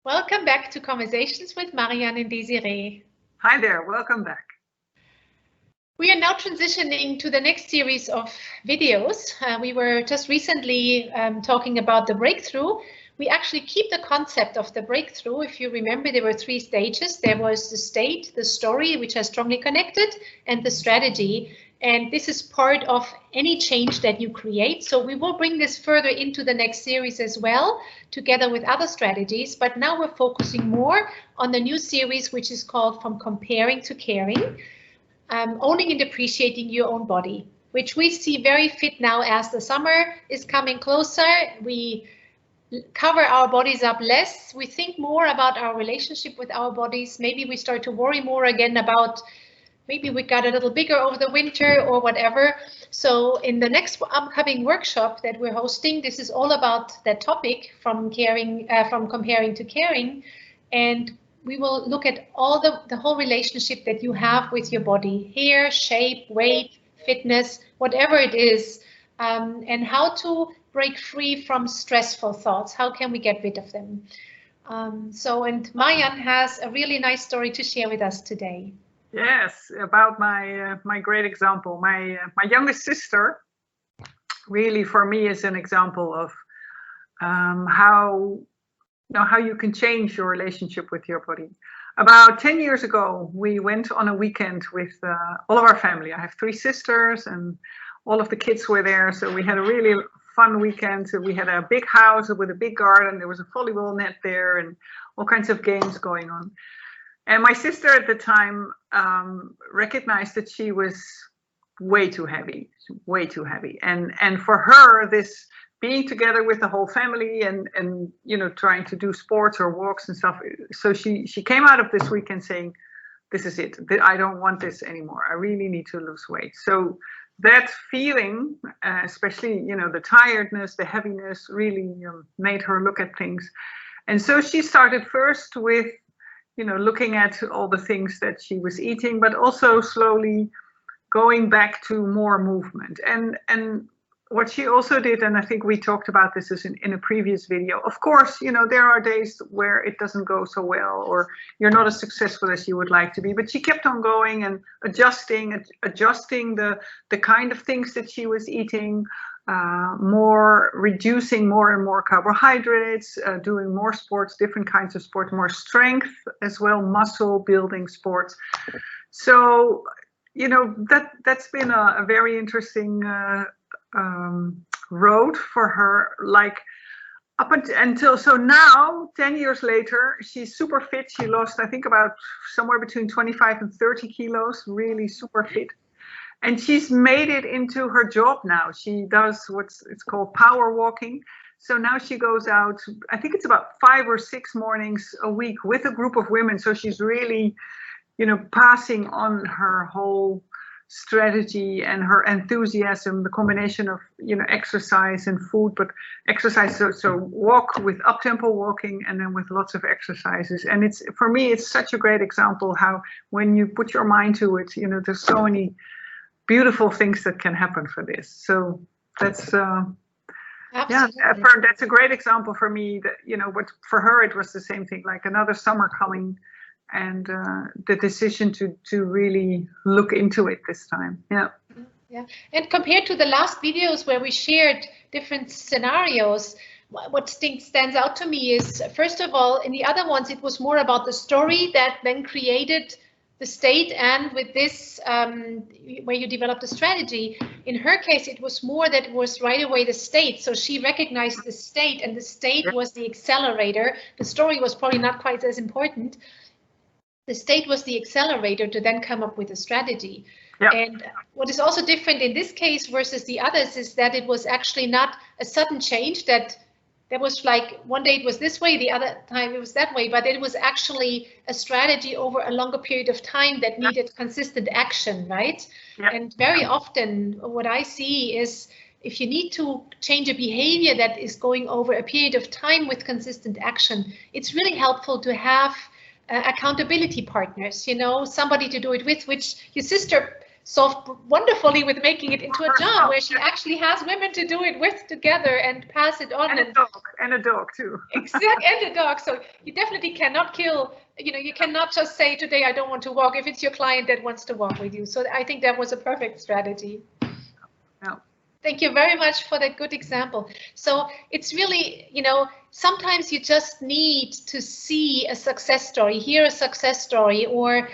Welcome back to Conversations with Marianne and Desiree. Hi there, welcome back. We are now transitioning to the next series of videos. We were just recently talking about the breakthrough. We actually keep the concept of the breakthrough. If you remember, there were 3 stages. There was the state, the story, which are strongly connected, and the strategy. And this is part of any change that you create. So we will bring this further into the next series as well, together with other strategies. But now we're focusing more on the new series, which is called From Comparing to Caring. Owning and appreciating your own body, which we see very fit now as the summer is coming closer. We cover our bodies up less. We think more about our relationship with our bodies. Maybe we start to worry more again about maybe we got a little bigger over the winter or whatever. So in the next upcoming workshop that we're hosting, this is all about that topic from comparing to caring. And we will look at all the whole relationship that you have with your body, hair, shape, weight, fitness, whatever it is, and how to break free from stressful thoughts. How can we get rid of them? And Marianne has a really nice story to share with us today. Yes, about my great example. My youngest sister really for me is an example of how you can change your relationship with your body. About 10 years ago, we went on a weekend with all of our family. I have 3 sisters and all of the kids were there. So we had a really fun weekend. So we had a big house with a big garden. There was a volleyball net there and all kinds of games going on. And my sister at the time recognized that she was way too heavy. And for her, this being together with the whole family and trying to do sports or walks and stuff. So she came out of this weekend saying, this is it. I don't want this anymore. I really need to lose weight. So that feeling, especially, the tiredness, the heaviness really made her look at things. And so she started first with, looking at all the things that she was eating, but also slowly going back to more movement. And what she also did, and I think we talked about this in a previous video, of course, there are days where it doesn't go so well or you're not as successful as you would like to be, but she kept on going and adjusting the kind of things that she was eating, reducing more and more carbohydrates, doing more sports, different kinds of sports, more strength as well, muscle building sports. So, that's been a very interesting road for her, like up until so now 10 years later she's super fit. She lost, I think, about somewhere between 25 and 30 kilos, really super fit, and she's made it into her job now. She does it's called power walking. So now she goes out, I think it's about 5 or 6 mornings a week with a group of women. So she's really passing on her whole strategy and her enthusiasm, the combination of exercise and food, but exercise, so walk with up-tempo walking and then with lots of exercises. And it's, for me, it's such a great example how when you put your mind to it, there's so many beautiful things that can happen for this. So that's that's a great example for me, that what for her it was the same thing, like another summer coming, and the decision to really look into it this time. Yeah. And compared to the last videos where we shared different scenarios, what stands out to me is, first of all, in the other ones, it was more about the story that then created the state, and with this, where you developed a strategy. In her case, it was more that it was right away the state. So she recognized the state, and the state was the accelerator. The story was probably not quite as important. The state was the accelerator to then come up with a strategy. Yep. And what is also different in this case versus the others is that it was actually not a sudden change, that there was like one day it was this way, the other time it was that way, but it was actually a strategy over a longer period of time that needed consistent action, right? Yep. And very often what I see is, if you need to change a behavior that is going over a period of time with consistent action, it's really helpful to have accountability partners, somebody to do it with, which your sister solved wonderfully with making it into a job where she actually has women to do it with together and pass it on. And a dog too. Exactly, and a dog. So you definitely cannot kill, you cannot just say today I don't want to walk if it's your client that wants to walk with you. So I think that was a perfect strategy. Yeah. Thank you very much for that good example. So it's really, sometimes you just need to see a success story, hear a success story, or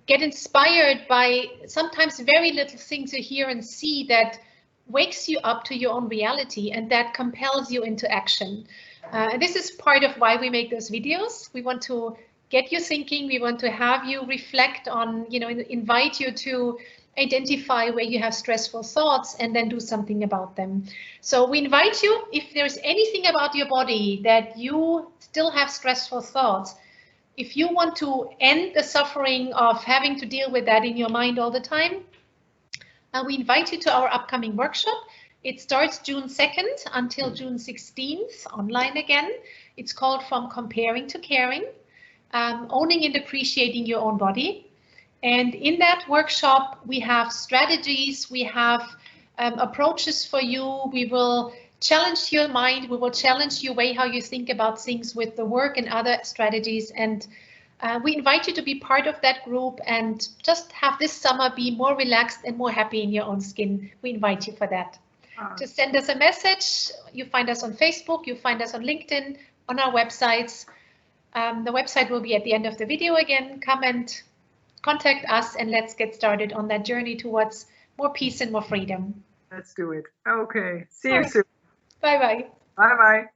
get inspired by sometimes very little things you hear and see that wakes you up to your own reality and that compels you into action. And this is part of why we make those videos. We want to get you thinking. We want to have you reflect on, invite you to identify where you have stressful thoughts and then do something about them. So we invite you, if there's anything about your body that you still have stressful thoughts, if you want to end the suffering of having to deal with that in your mind all the time, we invite you to our upcoming workshop. It starts June 2nd until June 16th, online again. It's called From Comparing to Caring, Owning and Appreciating Your Own Body. And in that workshop, we have strategies, we have approaches for you. We will challenge your mind. We will challenge your way how you think about things with the work and other strategies. And we invite you to be part of that group and just have this summer be more relaxed and more happy in your own skin. We invite you for that. Just send us a message. You find us on Facebook, you find us on LinkedIn, on our websites. The website will be at the end of the video again. Come and contact us and let's get started on that journey towards more peace and more freedom. Let's do it. Okay. See you soon. Bye-bye. Bye-bye.